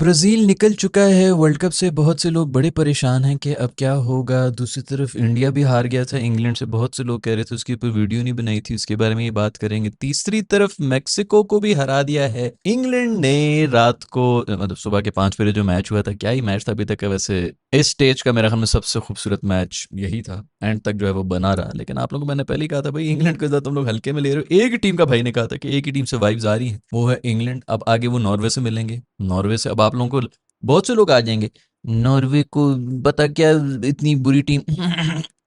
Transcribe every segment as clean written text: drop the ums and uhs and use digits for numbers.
Brazil निकल चुका है वर्ल्ड कप से। बहुत से लोग बड़े परेशान हैं कि अब क्या होगा। दूसरी तरफ इंडिया भी हार गया था इंग्लैंड से। बहुत से लोग कह रहे थे उसके ऊपर वीडियो नहीं बनाई थी, उसके बारे में ये बात करेंगे। तीसरी तरफ मेक्सिको को भी हरा दिया है इंग्लैंड ने रात को, मतलब सुबह के 5 बजे जो मैच हुआ था। क्या ही मैच था अभी तक का। वैसे इस स्टेज का मेरा ख्याल में सबसे खूबसूरत मैच यही था। एंड तक जो है वो बना रहा। लेकिन आप लोगों को मैंने पहले ही कहा था भाई, इंग्लैंड को तुम लोग हल्के में ले रहे हो। एक ही टीम का भाई ने कहा था कि एक ही टीम से वाइब्स आ रही है, वो है इंग्लैंड। अब आगे वो नॉर्वे से मिलेंगे। नॉर्वे से अब आप लोगों को बहुत से लोग आ जाएंगे, नॉर्वे को बता क्या इतनी बुरी टीम।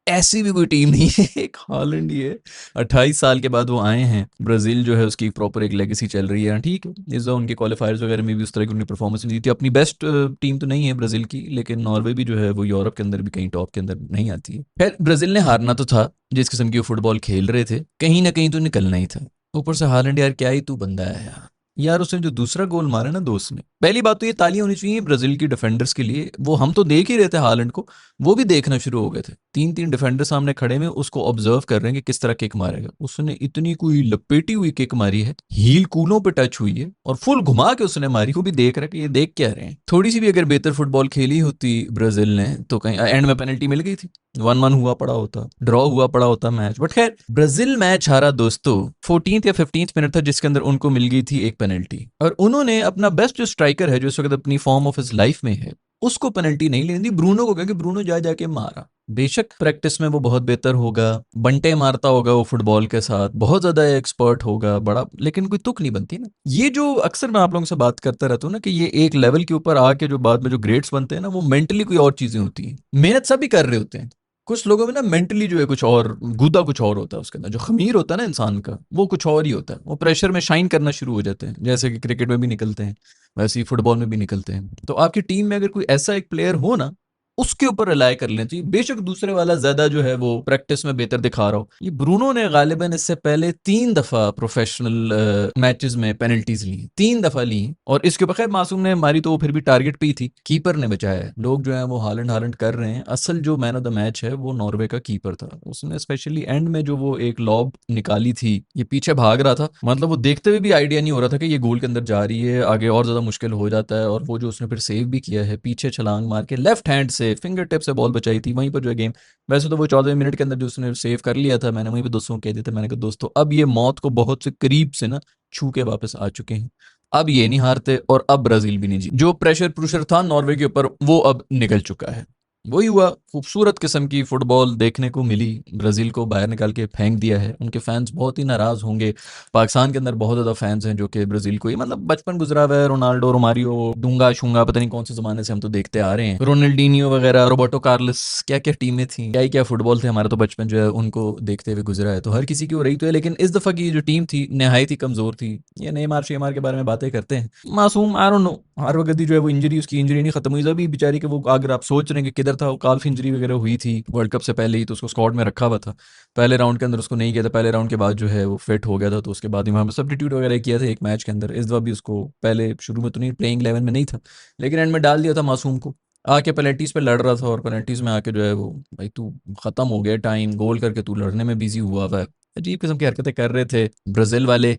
ऐसी भी कोई टीम नहीं है, एक हॉलैंड ही है। 28 साल के बाद वो आए हैं। ब्राजील जो है उसकी प्रॉपर एक लेगेसी चल रही है, ठीक है। इस बार उनके क्वालिफायर्स वगैरह में भी उस तरह की उनकी परफॉर्मेंस नहीं दी थी। अपनी बेस्ट टीम तो नहीं है ब्राजील की, लेकिन नॉर्वे भी जो है वो यूरोप के अंदर भी कहीं टॉप के अंदर नहीं आती है। खैर, ब्राजील ने हारना तो था। जिस किस्म की वो फुटबॉल खेल रहे थे, कहीं ना कहीं तो निकलना ही था। ऊपर से हालैंड, यार क्या ही तू बंदा है यार। यार उसने जो दूसरा गोल मारा ना दोस्त ने, पहली बात तो ये तालियां होनी चाहिए ब्राजील की डिफेंडर्स के लिए। वो हम तो देख ही रहे थे हालैंड को, वो भी देखना शुरू हो गए थे। तीन तीन डिफेंडर सामने खड़े में उसको ऑब्जर्व कर रहे हैं कि किस तरह किक मारेगा। उसने इतनी कोई लपेटी हुई किक मारी है, हील कूलों पे टच हुई है और फुल घुमा के उसने मारी। वो भी देख रहा है कि ये देख क्या रहे हैं। थोड़ी सी भी अगर बेहतर फुटबॉल खेली होती ब्राजील ने तो कहीं एंड में पेनल्टी मिल गई थी, 1-1 हुआ पड़ा होता, ड्रॉ हुआ पड़ा होता मैच। बट खैर, ब्राजील मैच हारा दोस्तों। 14th या 15th मिनट था जिसके अंदर उनको मिल गई थी एक पेनल्टी, और उन्होंने अपना बेस्ट जो स्ट्राइकर है, जो इस वक्त अपनी फॉर्म ऑफ हिज लाइफ में है, उसको पेनल्टी नहीं लेनी दी, ब्रूनो को, क्योंकि ब्रूनो जा जाके मारा। बेशक प्रैक्टिस में वो बहुत बेहतर होगा, बंटे मारता होगा वो फुटबॉल के साथ, बहुत ज्यादा एक्सपर्ट होगा बड़ा, लेकिन कोई तुक नहीं बनती ना। ये जो अक्सर मैं आप लोगों से बात करता रहता हूँ ना, कि ये एक लेवल के ऊपर आके जो बाद में जो ग्रेड्स बनते हैं ना, वो मेंटली कोई और चीजें होती हैं। मेहनत सभी कर रहे होते हैं, कुछ लोगों में ना मेंटली जो है कुछ और गुदा कुछ और होता है। उसके अंदर जो खमीर होता है ना इंसान का, वो कुछ और ही होता है। वो प्रेशर में शाइन करना शुरू हो जाते हैं, जैसे कि क्रिकेट में भी निकलते हैं, वैसे ही फुटबॉल में भी निकलते हैं। तो आपकी टीम में अगर कोई ऐसा एक प्लेयर हो ना, उसके ऊपर रिलाय कर लेना चाहिए। बेशक दूसरे वाला ज्यादा जो है वो प्रैक्टिस में बेहतर दिखा रहा हो। ये ब्रूनो ने गालिबन इससे पहले 3 दफा प्रोफेशनल मैचेस में पेनल्टीज ली, 3 दफा ली। और इसके ऊपर खैर मासूम ने मारी तो वो फिर भी टारगेट पे ही थी, कीपर ने बचाया है। लोग जो है वो हालैंड हालैंड कर रहे हैं, असल जो मैन ऑफ द मैच है वो नॉर्वे का कीपर था। उसने स्पेशली एंड में जो वो एक लॉब निकाली थी, ये पीछे भाग रहा था, मतलब वो देखते हुए भी आइडिया नहीं हो रहा था कि ये गोल के अंदर जा रही है, आगे और ज्यादा मुश्किल हो जाता है। और वो जो उसने फिर सेव भी किया है, पीछे छलांग मार के लेफ्ट हैंड से फिंगर टिप से बॉल बचाई थी, वहीं पर जो है गेम। वैसे तो वो 14 मिनट के अंदर जो उसने सेव कर लिया था, मैंने वहीं पर दोस्तों को कह दिया था, मैंने कहा दोस्तों अब ये मौत को बहुत से करीब से ना छू के वापस आ चुके हैं। अब ये नहीं हारते और अब ब्राजील भी नहीं जीत। जो प्रेशर प्रूशर था नॉर्वे के ऊपर वो अब निकल चुका है। वही हुआ, खूबसूरत किस्म की फुटबॉल देखने को मिली। ब्राजील को बाहर निकाल के फेंक दिया है। उनके फैंस बहुत ही नाराज होंगे। पाकिस्तान के अंदर बहुत ज्यादा फैंस हैं जो कि ब्राजील को ही, मतलब बचपन गुजरा हुआ है, रोनाल्डो रोमारियो डूंगा शूंगा, पता नहीं कौन से जमाने से हम तो देखते आ रहे हैं, रोनाल्डीनियो वगैरह, रोबर्टो कार्लस, क्या क्या टीमें थी, क्या ही क्या फुटबॉल थे। हमारा तो बचपन जो है उनको देखते हुए गुजरा है, तो हर किसी की हो रही तो है। लेकिन इस दफा की जो टीम थी नहायत ही कमजोर थी। ये नेमार शेमार के बारे में बातें करते हैं, मासूम, आई डोंट नो, हर वक्त जो है वो इंजरी, उसकी इंजरी नहीं खत्म हुई अभी बेचारी के। वो अगर आप सोच रहे हैं कि किधर था, वो काल्फ इंजरी वगैरह हुई थी वर्ल्ड कप से पहले ही, तो उसको स्क्वाड में रखा हुआ था। पहले राउंड के अंदर उसको नहीं किया था, पहले राउंड के बाद जो है वो फिट हो गया था, तो उसके बाद ही वहाँ पर सब्स्टिट्यूट वगैरह किया था एक मैच के अंदर। इस दफा भी उसको पहले शुरू में तो नहीं, प्लेइंग 11 में नहीं था, लेकिन एंड में डाल दिया था मासूम को। आके पेनल्टीज पे लड़ रहा था और पेनल्टीज में आके जो है वो, भाई तू खत्म हो गया टाइम, गोल करके तू लड़ने में बिजी हुआ हुआ है। अजीब किस्म की हरकतें कर रहे थे ब्राजील वाले।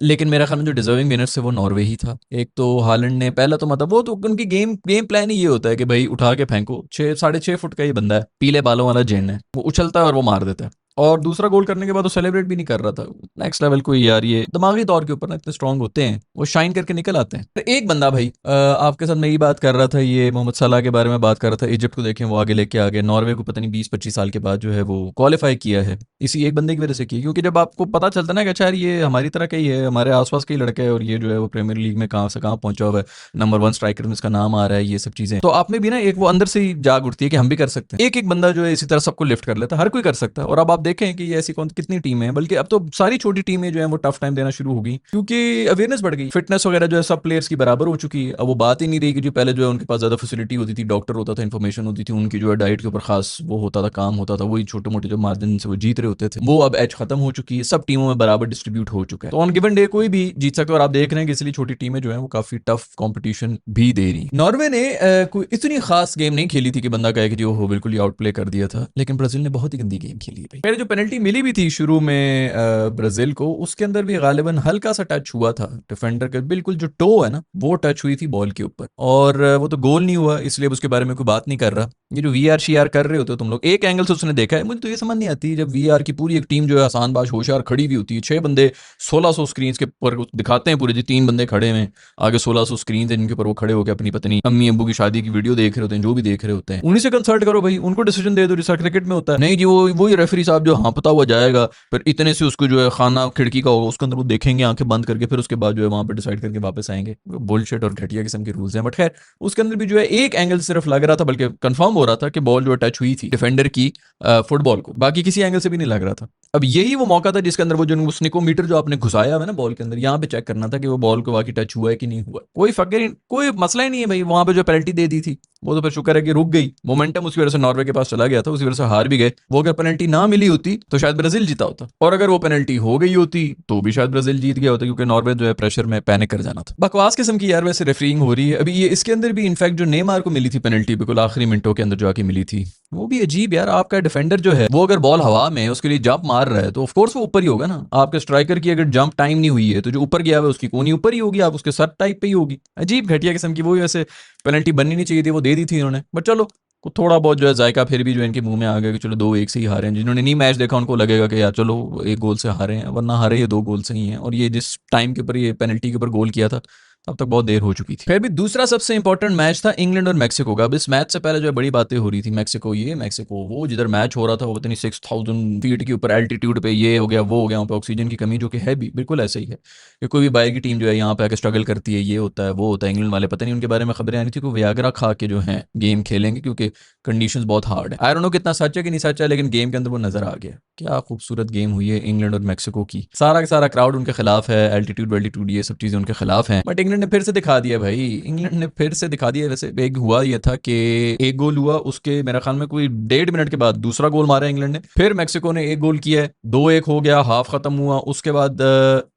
लेकिन मेरा ख्याल में जो डिजर्विंग विनर से वो नॉर्वे ही था। एक तो हालैंड ने पहला तो, मतलब वो तो उनकी गेम गेम प्लान ही ये होता है कि भाई उठा के फेंको, 6 साढ़े 6 फुट का ही बंदा है, पीले बालों वाला जेन है, वो उछलता है और वो मार देता है। और दूसरा गोल करने के बाद वो सेलिब्रेट भी नहीं कर रहा था। नेक्स्ट लेवल कोई यार, ये दिमागी तौर के ऊपर ना इतने स्ट्रांग होते हैं, वो शाइन करके निकल आते हैं। तो एक बंदा भाई, आपके साथ मैं यही बात कर रहा था, ये मोहम्मद सलाह के बारे में बात कर रहा था। इजिप्ट को देखें, वो आगे लेके आ गए। नॉर्वे को पता नहीं 20-25 साल के बाद जो है वो क्वालिफाई किया है, इसी एक बंदे की वजह से किया। क्योंकि जब आपको पता चलता ना कि अच्छा यार ये हमारी तरह का ही है, हमारे आसपास का ही लड़का है, और ये जो है वो प्रीमियर लीग में कहाँ से कहाँ पहुंचा हुआ है, नंबर 1 स्ट्राइकर में इसका नाम आ रहा है, ये सब चीजें, तो आप में भी ना एक वो अंदर से ही जाग उठती है कि हम भी कर सकते हैं। एक एक बंदा जो है इसी तरह सबको लिफ्ट कर लेता है, हर कोई कर सकता है। और अब आप देखें कि ये ऐसी कौन कितनी टीमें हैं, बल्कि अब तो सारी छोटी टीमें जो है वो टफ टाइम देना शुरू हो गई, क्योंकि अवेयरनेस बढ़ गई, फिटनेस वगैरह जो है सब प्लेयर्स की बराबर हो चुकी है। अब वो बात ही नहीं रही कि जो पहले जो है उनके पास ज्यादा फैसिलिटी होती थी, डॉक्टर होता था, इन्फॉर्मेशन होती थी, उनकी जो है डाइट के ऊपर खास वो होता था, काम होता था, वही छोटे मोटे जो मार्जिन से वो जीत रहे होते थे, वो अब एज खत्म हो चुकी है, सब टीमों में बराबर डिस्ट्रीब्यूट हो चुका है। तो ऑन गिवन डे कोई भी जीत सकता है। और आप देख रहे हैं कि इसलिए छोटी टीमें जो है वो काफी टफ कॉम्पिटिशन भी दे रही। नॉर्वे ने कोई इतनी खास गेम नहीं खेली थी कि बंदा कहे कि जो हो बिल्कुल ही आउट प्ले कर दिया था, लेकिन ब्राजील ने बहुत ही गंदी गेम खेली है भाई। जो पेनल्टी मिली भी थी शुरू में ब्राजील को, उसके अंदर भी गालिबन हल्का सा टच हुआ था डिफेंडर का, बिल्कुल जो टो है ना वो टच हुई थी बॉल के ऊपर, और वो तो गोल नहीं हुआ, इसलिए उसके बारे में कोई बात नहीं कर रहा। ये जो वीआर शीआर कर रहे होते हो तुम लोग, एक एंगल से उसने देखा है, मुझे तो ये समझ नहीं आती जब वीआर की पूरी एक टीम जो है आसान बाश होशियार खड़ी भी होती है, 6 बंदे 1600 स्क्रीन के ऊपर दिखाते हैं पूरे जी, 3 बंदे खड़े हैं आगे, 1600 स्क्रीन है जिनके ऊपर वो खड़े होकर अपनी पत्नी अम्मी अब्बू की शादी की वीडियो देख रहे होते हैं, जो भी देख रहे होते हैं, उन्हीं से कंसल्ट करो भाई, उनको डिसीजन दे दो जैसा क्रिकेट में होता है। नहीं जी वो वही रेफरी साहब जो हाँपता हुआ जाएगा, फिर इतने से उसको जो है खाना खिड़की का होगा उसके अंदर वो देखेंगे आंखें बंद करके, फिर उसके बाद जो है वहां पर डिसाइड करके वापस आएंगे। बुलशिट और घटिया किस्म के रूल्स हैं। बट खैर उसके अंदर भी जो है एक एंगल सिर्फ लग रहा था, बल्कि कंफर्म हो रहा था कि बॉल जो टच हुई थी डिफेंडर की फुटबॉल को, बाकी किसी एंगल से भी नहीं लग रहा था। अब यही वो मौका था जिसके अंदर वो जो स्निकोमीटर जो आपने घुसाया है ना बॉल के अंदर, यहाँ पे चेक करना था कि वो बॉल को वाकई टच हुआ है कि नहीं हुआ। कोई फकर कोई मसला ही नहीं है भाई, वहां पे जो पेनल्टी दे दी थी वो तो फिर शुक्र है कि रुक गई, मोमेंटम उसकी वजह से नॉर्वे के पास चला गया था, उसी वजह से हार भी गए। वो अगर पेनल्टी ना मिली होती तो शायद ब्राजील जीता होता, और अगर वो पेनल्टी हो गई होती तो भी शायद ब्राजील जीत गया होता, क्योंकि नॉर्वे जो है प्रेशर में पैनिक कर जाना था। बकवास किस्म की यार वैसे रेफरिंग हो रही है अभी ये। इसके अंदर भी इनफैक्ट जो नेमार को मिली थी पेनल्टी बिल्कुल आखिरी मिनटों के अंदर जो आके मिली थी, वो भी अजीब यार। आपका डिफेंडर जो है वो अगर बॉल हवा में उसके लिए जंप मार रहा है तो ऑफकोर्स वो ऊपर ही होगा ना। आपके स्ट्राइकर की अगर जंप टाइम नहीं हुई है तो जो ऊपर गया है उसकी कोनी ऊपर ही होगी, आप उसके सर टाइप पे ही होगी। अजीब घटिया किस्म की, वो वैसे पेनल्टी बननी नहीं चाहिए थी, वो दे दी थी इन्होंने। बट चलो को थोड़ा बहुत जो है जायका फिर भी जो इनके मुंह में आ गया कि चलो 2-1 से ही हारे हैं। जिन्होंने नहीं मैच देखा उनको लगेगा कि यार चलो 1 गोल से हारे हैं, वरना हारे ये 2 गोल से ही हैं। और ये जिस टाइम के ऊपर ये पेनल्टी के ऊपर गोल किया था तब तक बहुत देर हो चुकी थी। फिर भी दूसरा सबसे इंपॉर्टेंट मैच था इंग्लैंड और मैक्सिको का। अब इस मैच से पहले जो है बड़ी बातें हो रही थी, मैक्सिको ये मैक्सिको वो, जिधर मैच हो रहा था वो पता नहीं 6000 फीट के ऊपर एल्टीट्यूड पे, ये हो गया वो हो गया, वहाँ पे ऑक्सीजन की कमी, जो कि है भी बिल्कुल ऐसे ही है कि कोई भी बाहर की टीम जो है यहाँ पे आकर स्ट्रगल करती है, ये होता है वो होता है। इंग्लैंड वाले पता नहीं उनके बारे में खबरें आ रही थी कि वियाग्रा खा के जो है गेम खेलेंगे क्योंकि कंडीशंस बहुत हार्ड है। आई डोंट नो कितना सच है कि नहीं सच है, लेकिन गेम के अंदर वो नजर आ गया। क्या खूबसूरत गेम हुई है इंग्लैंड और मैक्सिको की, सारा का सारा क्राउड उनके खिलाफ है, एल्टीट्यूड वेल्टीट्यूड ये सब चीजें उनके खिलाफ हैं, बट इंग्लैंड ने फिर से दिखा दिया भाई, इंग्लैंड ने फिर से दिखा दिया। वैसे एक हुआ ये था कि 1 गोल हुआ, उसके मेरे ख्याल में कोई 1.5 मिनट के बाद दूसरा गोल मारा इंग्लैंड ने, फिर मैक्सिको ने 1 गोल किया है, 2-1 हो गया, हाफ खत्म हुआ। उसके बाद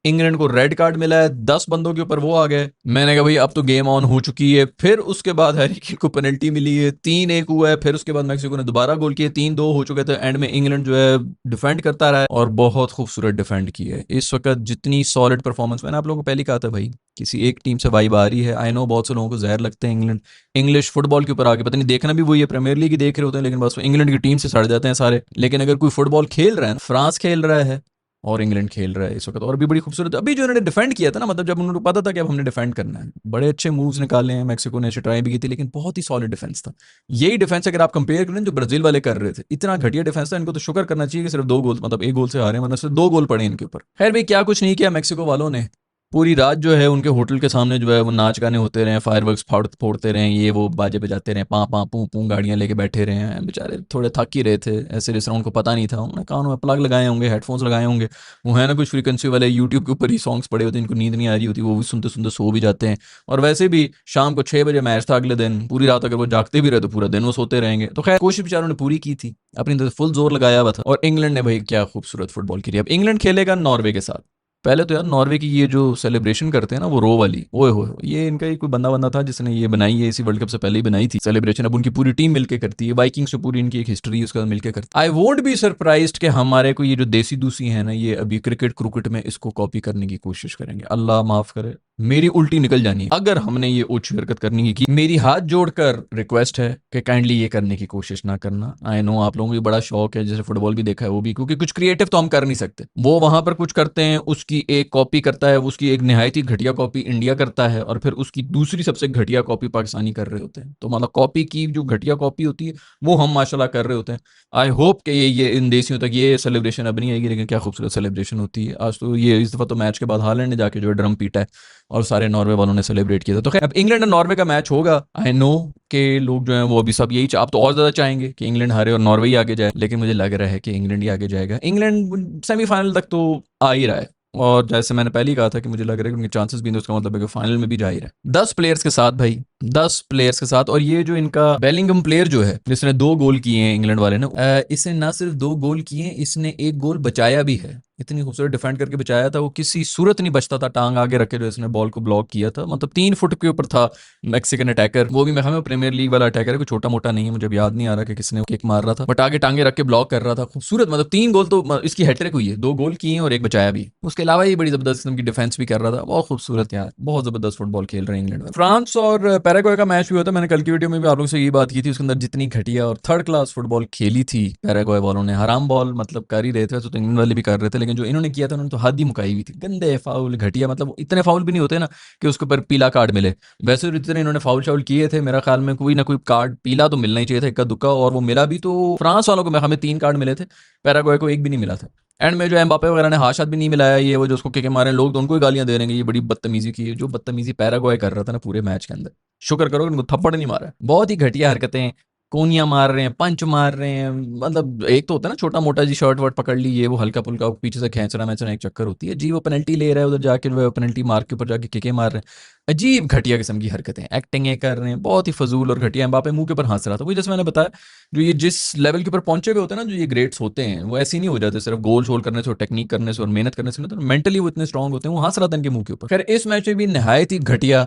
इंग्लैंड को रेड कार्ड मिला है, 10 बंदों के ऊपर वो आ गए। मैंने कहा भाई अब तो गेम ऑन हो चुकी है। फिर उसके बाद हैरी केन को पेनल्टी मिली है, 3-1 हुआ है। फिर उसके बाद मैक्सिको ने दोबारा गोल किए, 3-2 हो चुके थे। एंड में इंग्लैंड जो है डिफेंड करता रहा है और बहुत खूबसूरत डिफेंड की है इस वक्त। जितनी सॉलिड परफॉर्मेंस, मैंने आप लोगों को पहले कहा था भाई किसी एक टीम से वाइब आ रही है। आई नो बहुत से लोगों को जहर लगते हैं इंग्लैंड इंग्लिश फुटबॉल के ऊपर आके, पता नहीं देखना भी वही है, प्रीमियर लीग ही देख रहे होते हैं, लेकिन बस इंग्लैंड की टीम से सड़ जाते हैं सारे। लेकिन अगर कोई फुटबॉल खेल रहा है, फ्रांस खेल रहा है और इंग्लैंड खेल रहा है इस वक्त, और भी बड़ी खूबसूरत। अभी जो उन्होंने डिफेंड किया था ना, मतलब जब उन्होंने पता था कि अब हमने डिफेंड करना है, बड़े अच्छे मूव्स निकाले हैं। मैक्सिको ने अच्छी ट्राई भी की थी, लेकिन बहुत ही सॉलिड डिफेंस था। यही डिफेंस अगर आप कंपेयर करें जो ब्राजील वाले कर रहे थे, इतना घटिया डिफेंस था। इनको तो शुक्र करना चाहिए कि सिर्फ 2 गोल, मतलब 1 गोल से हारे, मतलब सिर्फ 2 गोल पड़े इनके ऊपर। खैर भाई क्या कुछ नहीं किया मैक्सिको वालों ने, पूरी रात जो है उनके होटल के सामने जो है वो नाच गाने होते रहे, फायरवर्क्स फोड़ते रहे, ये वो बाजे बजाते रहे, पाँ पाँ पू पू गाड़ियाँ लेके बैठे रहे हैं। बेचारे थोड़े थक ही रहे थे, ऐसे जैसे उनको पता नहीं था। उन्होंने कानों में प्लग लगाए होंगे, हेडफोन्स लगाए होंगे, वो है ना कुछ फ्रीक्वेंसी वाले यूट्यूब के ऊपर ही सॉन्ग्स पड़े होते हैं, इनको नींद नहीं आ रही होती, वो भी सुनते सुनते सो भी जाते हैं। और वैसे भी शाम को 6 बजे मैच था अगले दिन, पूरी रात अगर वो जागते भी रहे तो पूरा दिन वो सोते रहेंगे। तो खैर कोशिश बेचारों ने पूरी की थी, अपनी तरफ फुल जोर लगाया हुआ था। और इंग्लैंड ने भाई क्या खूबसूरत फुटबॉल खेली। अब इंग्लैंड खेलेगा नॉर्वे के साथ। पहले तो यार नॉर्वे की ये जो सेलिब्रेशन करते हैं ना वो रो वाली, ओए हो, ये इनका ही कोई बंदा बंदा था जिसने ये बनाई है, इसी वर्ल्ड कप से पहले ही बनाई थी सेलिब्रेशन। अब उनकी पूरी टीम मिलकर करती है, वाइकिंग्स से पूरी इनकी एक हिस्ट्री है, उसके बाद मिलकर करती है। आई वोंट बी सरप्राइज्ड कि हमारे को ये जो देसी दूसी है ना, ये अभी क्रिकेट क्रिकेट में इसको कॉपी करने की कोशिश करेंगे। अल्लाह माफ करे, मेरी उल्टी निकल जानी है अगर हमने ये ओछी हरकत करनी की। मेरी हाथ जोड़कर रिक्वेस्ट है कि काइंडली ये करने की कोशिश ना करना। आई नो आप लोगों को भी बड़ा शौक है, जैसे फुटबॉल भी देखा है वो भी, क्योंकि कुछ क्रिएटिव तो हम कर नहीं सकते। वो वहां पर कुछ करते हैं, उसकी एक कॉपी करता है, उसकी एक निहायत ही घटिया कॉपी इंडिया करता है, और फिर उसकी दूसरी सबसे घटिया कॉपी पाकिस्तानी कर रहे होते हैं। तो मतलब कॉपी की जो घटिया कॉपी होती है वो हम माशाल्लाह कर रहे होते हैं। आई होप कि ये इन देशियों तक ये सेलिब्रेशन अब नहीं आएगी, लेकिन क्या खूबसूरत सेलिब्रेशन होती है। आज तो ये इस दफा तो मैच के बाद हालैंड ने जाके जो है ड्रम पीटा है और सारे नॉर्वे वालों ने सेलिब्रेट किया था। तो खैर अब इंग्लैंड और नॉर्वे का मैच होगा। आई नो के लोग जो हैं वो अभी सब यही आप तो और ज्यादा चाहेंगे कि इंग्लैंड हारे और नॉर्वे ही आगे जाए, लेकिन मुझे लग रहा है कि इंग्लैंड ही आगे जाएगा। इंग्लैंड सेमीफाइनल तक तो आ ही रहा है, और जैसे मैंने पहले ही कहा था कि मुझे लग रहा है कि उनके चांसेस भी, उसका मतलब है कि फाइनल में भी जा ही रहा है। 10 प्लेयर्स के साथ भाई, 10 प्लेयर्स के साथ। और ये जो इनका बेलिंगम प्लेयर जो है जिसने 2 गोल किए हैं इंग्लैंड वाले ने, इसने ना सिर्फ 2 गोल किए हैं, इसने 1 गोल बचाया भी है। इतनी खूबसूरत डिफेंड करके बचाया था, वो किसी सूरत नहीं बचता था, टांग आगे रखे जो इसने बॉल को ब्लॉक किया था, मतलब 3 फुट के ऊपर था मैक्सिकन अटैकर, वो भी मैं हमें प्रीमियर लीग वाला अटैकर है, कोई छोटा मोटा नहीं है, मुझे याद नहीं आ रहा कि किसने किक मार रहा था, बट आगे टांगे रख के ब्लॉक कर रहा था, खूबसूरत, मतलब 3 गोल तो इसकी हैट्रिक हुई है, 2 गोल किए और 1 बचाया भी, उसके अलावा ये बड़ी जबरदस्त किस्म की डिफेंस भी कर रहा था, बहुत खूबसूरत यार, बहुत जबरदस्त फुटबॉल खेल रहे हैं इंग्लैंड में। फ्रांस और पैराग्वे का मैच भी हुआ था, मैंने कल की वीडियो में भी आप लोगों से ये बात की थी, उसके अंदर जितनी घटिया और थर्ड क्लास फुटबॉल खेली थी पैराग्वे वालों ने, हराम बॉल मतलब कर ही रहे थे, तो इंग्लैंड वाले भी कर रहे थे, लेकिन जो इन्होंने किया था उन्होंने तो हद ही मुकाई हुई थी, गंदे फाउल घटिया, मतलब इतने फाउल भी नहीं होते ना कि उसके ऊपर पीला कार्ड मिले, वैसे तो इतने इन्होंने फाउल शाउल किए थे, मेरा ख्याल में कोई ना कोई कार्ड पीला तो मिलना ही चाहिए था, इक्का दुक्का, और वो मिला भी, तो फ्रांस वालों को हमें 3 कार्ड मिले थे, पैराग्वे को एक भी नहीं मिला था। एंड में जो एम्बापे वगैरह ने हाथ भी नहीं मिलाया, ये वो जो उसको किके मारे लोग तो उनको ही गालियां दे रहे हैं, ये बड़ी बदतमीजी की है, जो बदतमीजी पैराग्वे कर रहा था ना पूरे मैच के अंदर, शुक्र करो उनको थप्पड़ नहीं मारा, बहुत ही घटिया हरकतें, कोनियां मार रहे हैं, पंच मार रहे हैं, मतलब एक तो होता है ना छोटा मोटा जी शर्ट वर्ट पकड़ ली, ये वो हल्का फुल्का पीछे से खींचना मैचना एक चक्कर होती है जी, वो पेनल्टी ले रहा है उधर जाके, वो पेनल्टी मार के ऊपर जाके किके मार रहे हैं, अजीब घटिया किस्म की हरकतें, एक्टिंग कर रहे हैं, बहुत ही फजूल और घटिया, एम्बापे मुंह के ऊपर हंस रहा था, वही जैसे मैंने बताया, जो ये जिस लेवल के ऊपर पहुंचे हुए होते हैं ना, जो ये ग्रेट्स होते हैं, वो ऐसे ही नहीं हो जाते सिर्फ गोल शोल करने से और टेक्निक करने से और मेहनत करने से, मतलब मेंटली वो इतने स्ट्रांग होते हैं, वो हंस रहा था इनके मुंह के ऊपर। खैर इस मैच में भी नहायत ही घटिया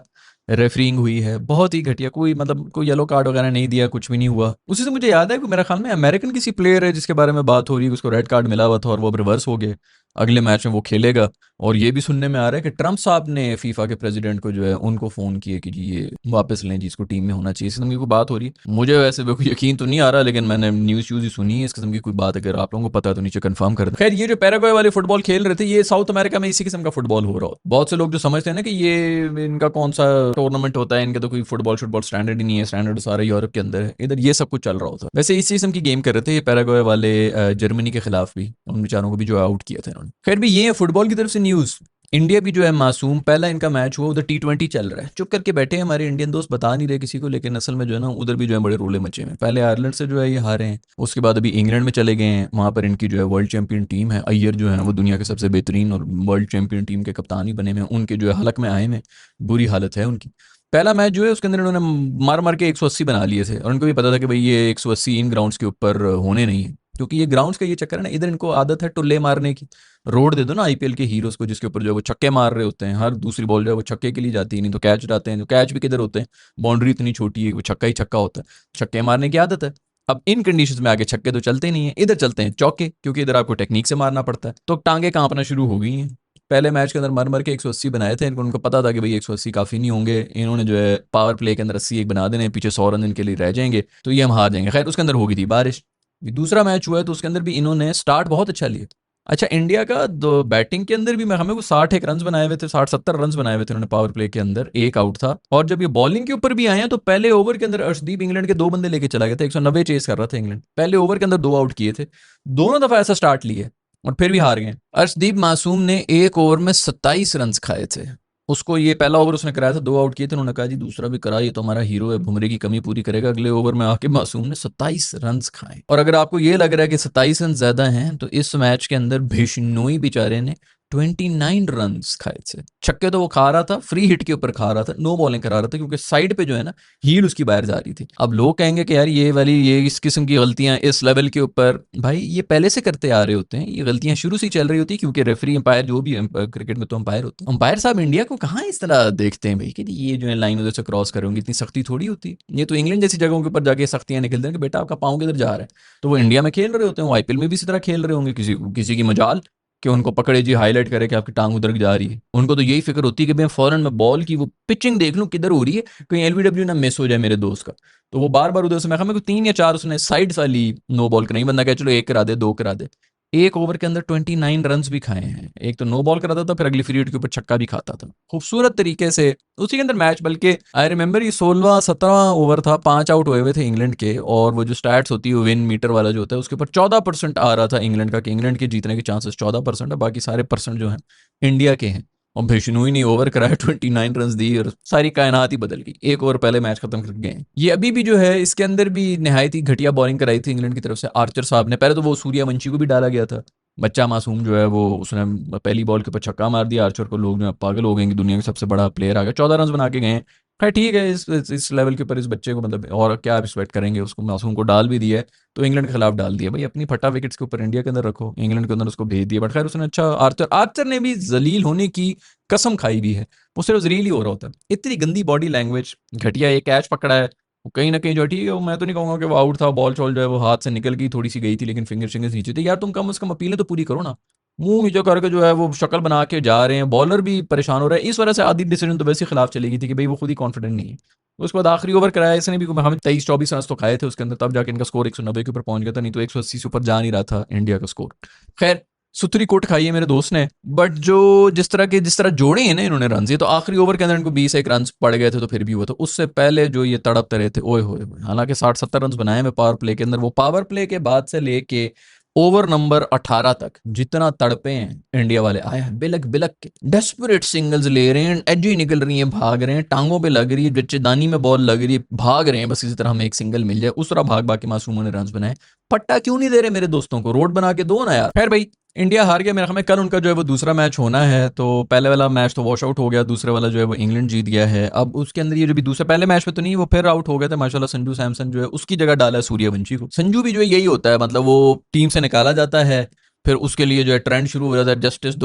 रेफरिंग हुई है, बहुत ही घटिया, कोई मतलब कोई येलो कार्ड वगैरह नहीं दिया, कुछ भी नहीं हुआ। उसी से मुझे याद है कि मेरा ख्याल में अमेरिकन किसी प्लेयर है जिसके बारे में बात हो रही है, उसको रेड कार्ड मिला हुआ था और वो अब रिवर्स हो गए, अगले मैच में वो खेलेगा। और ये भी सुनने में आ रहा है कि ट्रंप साहब ने फीफा के प्रेसिडेंट को जो है उनको फ़ोन किए कि जी ये वापस लें जी, इसको टीम में होना चाहिए, इस किस्म की कोई बात हो रही है। मुझे वैसे भी कोई यकीन तो नहीं आ रहा, लेकिन मैंने न्यूज़ ही सुनी है, इस किस्म की कोई बात अगर आप लोगों को पता है तो नीचे कंफर्म कर दें। खैर ये जो पैराग्वे वाले फुटबॉल खेल रहे थे, ये साउथ अमेरिका में इसी किस्म का फुटबॉल हो रहा हो, बहुत से लोग जो समझते हैं ना कि ये इनका कौन सा टूर्नामेंट होता है, इनका तो कोई फुटबॉल फुटबॉल स्टैंडर्ड ही नहीं है, स्टैंडर्ड सारा यूरोप के अंदर है, इधर ये सब कुछ चल रहा होता है। वैसे इस किस्म की गेम कर रहे थे ये पैराग्वे वाले, जर्मनी के खिलाफ भी, उन बेचारों को भी जो आउट किया था इन्होंने। खैर भी ये है फुटबॉल की तरफ से न्यूज़। इंडिया भी जो है मासूम, पहला इनका मैच हुआ, उधर T20 चल रहा है, चुप करके बैठे हैं हमारे इंडियन दोस्त, बता नहीं रहे किसी को, लेकिन असल में जो है ना उधर भी जो है बड़े रोले मचे हैं, पहले आयरलैंड से जो है ये हारे हैं, उसके बाद अभी इंग्लैंड में चले गए हैं, वहाँ पर इनकी जो है वर्ल्ड चैंपियन टीम है, अय्यर जो है वो दुनिया के सबसे बेहतरीन और वर्ल्ड चैंपियन टीम के कप्तान ही बने हुए हैं, उनके जो है हलक में आए हैं, बुरी हालत है उनकी। पहला मैच जो है उसके अंदर इन्होंने मार मार के 180 बना लिए थे, और उनको भी पता था कि भाई ये 180 इन ग्राउंड्स के ऊपर होने नहीं है, क्योंकि ये ग्राउंड्स का ये चक्कर है ना, इधर इनको आदत है टुल्ले मारने की, रोड दे दो ना आईपीएल के हीरोज को, जिसके ऊपर जो है वो छक्के मार रहे होते हैं, हर दूसरी बॉल जो है वो छक्के के लिए जाती है, नहीं तो कैच उठाते हैं, जो कैच भी किधर होते हैं, बाउंड्री इतनी छोटी है वो छक्का ही छक्का होता है, छक्के मारने की आदत है। अब इन कंडीशंस में आगे छक्के तो चलते नहीं है, इधर चलते हैं चौके, क्योंकि इधर आपको टेक्निक से मारना पड़ता है, तो टांगे कांपना शुरू हो गई हैं। पहले मैच के अंदर मर मर के 180 बनाए थे, उनको पता था कि भाई 180 काफ़ी नहीं होंगे, इन्होंने जो है पावर प्ले के अंदर 80 एक बना देने, पीछे 100 रन इनके लिए रह जाएंगे, तो ये हम हार जाएंगे। खैर उसके अंदर हो गई थी बारिश। दूसरा मैच हुआ है तो उसके अंदर भी इन्होंने स्टार्ट बहुत अच्छा लिया। अच्छा इंडिया का दो बैटिंग के अंदर भी मैं हमें को 60 एक रन बनाए हुए थे, 60-70 रन बनाए हुए थे उन्होंने पावर प्ले के अंदर, एक आउट था। और जब ये बॉलिंग के ऊपर भी आए हैं तो पहले ओवर के अंदर अर्शदीप इंग्लैंड के 2 बंदे लेके चला गया था, 190 चेस कर रहा था इंग्लैंड, पहले ओवर के अंदर 2 आउट किए थे, दोनों दफा ऐसा स्टार्ट लिए और फिर भी हार गए। अर्शदीप मासूम ने एक ओवर में 27 रन खाए थे, उसको ये पहला ओवर उसने कराया था, 2 आउट किए थे, उन्होंने कहा जी दूसरा भी करा, ये तो हमारा हीरो है, बुमरे की कमी पूरी करेगा। अगले ओवर में आके मासूम ने 27 रन खाए। और अगर आपको ये लग रहा है कि 27 रन ज्यादा हैं, तो इस मैच के अंदर बिश्नोई बेचारे ने 29 रन खाए थे। छक्के तो वो खा रहा था, फ्री हिट के ऊपर खा रहा था, नो बॉलिंग करा रहा था, क्योंकि साइड पे जो है ना हील उसकी बाहर जा रही थी। अब लोग कहेंगे कि यार ये वाली ये इस किस्म की गलतियां इस लेवल के ऊपर, भाई ये पहले से करते आ रहे होते हैं, ये गलतियां शुरू से ही चल रही होती है, क्योंकि रेफरी अंपायर जो भी क्रिकेट में तो अंपायर होते हैं, अंपायर साहब इंडिया को कहाँ इस तरह देखते हैं भाई कि ये जो है लाइन उधर से क्रॉस करोगे, इतनी सख्ती थोड़ी होती है। ये तो इंग्लैंड जैसी जगहों के ऊपर जाके सख्तियां निकलते हैं कि बेटा आपका पाँव किधर जा रहा है, तो वो इंडिया में खेल रहे होते हैं, वो आईपीएल में भी इसी तरह खेल रहे होंगे, किसी किसी की मजाल कि उनको पकड़े जी हाईलाइट करे कि आपकी टांग उधर जा रही है। उनको तो यही फिक्र होती है कि मैं फौरन मैं बॉल की वो पिचिंग देख लूं किधर हो रही है, कहीं एलबीडब्ल्यू ना मिस हो जाए मेरे दोस्त का। तो वो बार बार उधर से मैं को 3 या 4 उसने साइड सा ली, नो बॉल का नहीं, बंदा कह चलो 1 करा दे 2 करा दे। एक ओवर के अंदर 29 रन भी खाए हैं, एक तो नो बॉल कराता था, फिर अगली फ्री हिट के ऊपर छक्का भी खाता था खूबसूरत तरीके से उसी के अंदर मैच। बल्कि आई रिमेंबर ये 16-17 ओवर था, 5 आउट हुए हुए थे इंग्लैंड के, और वो जो स्टैट्स होती है विन मीटर वाला जो होता है उसके ऊपर 14% आ रहा था इंग्लैंड का, कि इंग्लैंड के जीतने के चांसेस 14% है, बाकी सारे परसेंट जो है इंडिया के हैं। और बिश्नोई ने ओवर कराया, 29 रन दी और सारी कायनात ही बदल गई, एक ओवर पहले मैच खत्म कर गए। ये अभी भी जो है इसके अंदर भी नहायत ही घटिया बॉलिंग कराई थी इंग्लैंड की तरफ से आर्चर साहब ने। पहले तो वो सूर्यवंशी को भी डाला गया था, बच्चा मासूम जो है वो उसने पहली बॉल के ऊपर छक्का मार दिया आर्चर को, लोग जो पागल हो गए कि दुनिया का सबसे बड़ा प्लेयर आ गया, 14 रन बना के गए। खैर ठीक है, इस लेवल के ऊपर इस बच्चे को मतलब और क्या एक्सपेक्ट करेंगे, उसको मासूम को डाल भी दिया है तो इंग्लैंड के खिलाफ डाल दिया भाई, अपनी फटा विकेट्स के ऊपर इंडिया के अंदर रखो, इंग्लैंड के अंदर उसको भेज दिया। बट खैर उसने अच्छा, आर्चर आर्चर ने भी जलील होने की कसम खाई भी है, वो सिर्फ जलील ही हो रहा होता है। इतनी गंदी बॉडी लैंग्वेज, घटिया, एक कैच पकड़ा है वो कहीं ना कहीं जो है, ठीक है वो मैं तो नहीं कहूंगा कि वो आउट था, बॉल चॉल जो है वो हाथ से निकल गई, थोड़ी सी गई थी लेकिन फिंगर फिंगर्स नीचे थे यार, तुम कम से कम अपीलें तो पूरी करो ना। मुंह नीचे करके जो है वो शक्ल बना के जा रहे हैं, बॉलर भी परेशान हो रहा है इस वजह से। आधी डिसीजन तो वैसे ही खिलाफ चली गई थी कि भाई वो खुद ही कॉन्फिडेंट नहीं है। उसके बाद आखिरी ओवर कराया इसने भी, हमें 23-24 रन तो खाए थे उसके अंदर, तब जाके इनका स्कोर 190 के ऊपर पहुंच गया था, नहीं तो 180 से ऊपर जा नहीं रहा था इंडिया का स्कोर। खैर सुथरी कोट खाई है मेरे दोस्त ने, बट जो जिस तरह जोड़े हैं ना इन्होंने रन, ये तो आखिरी ओवर के अंदर इनको 21 रन पड़ गए थे तो फिर भी हुआ, तो उससे पहले जो ये तड़पते रहे थे ओए होए, हालांकि 60-70 रन बनाए में पावर प्ले के अंदर, वो पावर प्ले के बाद से लेके ओवर नंबर 18 तक जितना तड़पे हैं इंडिया वाले, आए हैं बिलक बिलक के, डेस्परेट सिंगल्स ले रहे हैं, एजी निकल रही है, भाग रहे हैं, टांगों पे लग रही है, बच्चेदानी में बॉल लग रही है, भाग रहे हैं बस इसी तरह हमें एक सिंगल मिल जाए, उस तरह भाग भाग के मासूमों ने रन बनाए। पट्टा क्यों नहीं दे रहे मेरे दोस्तों को, रोड बना के दो ना यार। खैर भाई इंडिया हार गया मेरे ख्याल में, कल उनका जो है वो दूसरा मैच होना है, तो पहले वाला मैच तो वॉश आउट हो गया, दूसरे वाला जो है वो इंग्लैंड जीत गया है। अब उसके अंदर ये जो भी दूसरे पहले मैच में तो नहीं, वो फिर आउट हो गया था माशाल्लाह, संजू सैमसन जो है उसकी जगह डाला है सूर्यवंशी को। संजू भी जो है यही होता है, मतलब वो टीम से निकाला जाता है, फिर उसके लिए जो है ट्रेंड शुरू हो जाता है, जस्टिस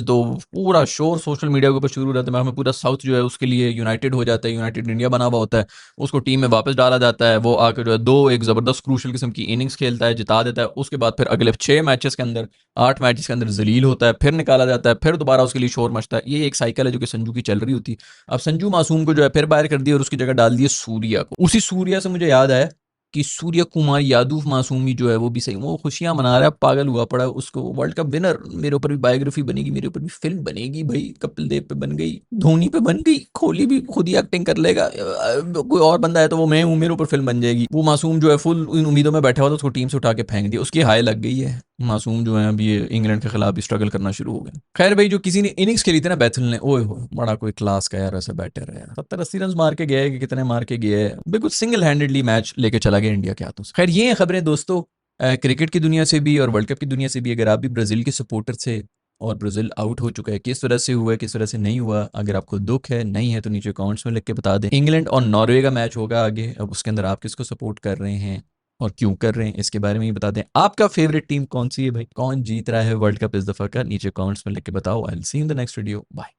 दो, पूरा शोर सोशल मीडिया के ऊपर शुरू हो जाता है, हमें पूरा साउथ जो है उसके लिए यूनाइटेड हो जाता है, यूनाइटेड इंडिया बना हुआ होता है, उसको टीम में वापस डाला जाता है, वो आकर जो है दो एक ज़बरदस्त क्रूशल किस्म की इनिंग्स खेलता है, जिता देता है, उसके बाद फिर अगले 6 मैचेस के अंदर 8 मैचेस के अंदर जलील होता है, फिर निकाला जाता है, फिर दोबारा उसके लिए शोर मचता है। ये एक साइकिल है जो कि संजू की चल रही होती है। अब संजू मासूम को जो है फिर बाहर कर दिया और उसकी जगह डाल दिया सूर्या को। उसी सूर्या से मुझे याद आया कि सूर्य कुमार यादव मासूमी जो है वो भी सही, वो खुशियां मना रहा है, पागल हुआ पड़ा है, उसको वर्ल्ड कप विनर, मेरे ऊपर भी बायोग्राफी बनेगी, मेरे ऊपर भी फिल्म बनेगी भाई, कपिल देव पे बन गई, धोनी पे बन गई, कोहली भी खुद ही एक्टिंग कर लेगा, कोई और बंदा है तो वो मैं हूँ, मेरे ऊपर फिल्म बन जाएगी। वो मासूम जो है फुल इन उम्मीदों में बैठा हुआ था, उसको टीम से उठा के फेंक दिया, उसकी हाई लग गई है। मासूम जो है अभी इंग्लैंड के खिलाफ भी स्ट्रगल करना शुरू हो गया। खैर भाई जो किसी ने इनिंग्स खेली थी ना बैथल ने, ओए हो बड़ा कोई क्लास का यार, ऐसा बैटर है यार, 70-80 रन मार के गया है कि कितने मार के गया है, बिल्कुल सिंगल हैंडेडली मैच लेके चला गया इंडिया के हाथों से। खैर ये हैं खबरें दोस्तों, क्रिकेट की दुनिया से भी और वर्ल्ड कप की दुनिया से भी। अगर आप भी ब्राजील के सपोर्टर थे और ब्राजील आउट हो चुका है, किस वजह से हुआ है, किस वजह से नहीं हुआ, अगर आपको दुख है नहीं है तो नीचे कमेंट्स में लिख के बता दें। इंग्लैंड और नॉर्वे का मैच होगा आगे, अब उसके अंदर आप किसको सपोर्ट कर रहे हैं और क्यों कर रहे हैं इसके बारे में ही बता दें। आपका फेवरेट टीम कौन सी है भाई, कौन जीत रहा है वर्ल्ड कप इस दफा का, नीचे कमेंट्स में लिख के बताओ। I will see in the next video, bye.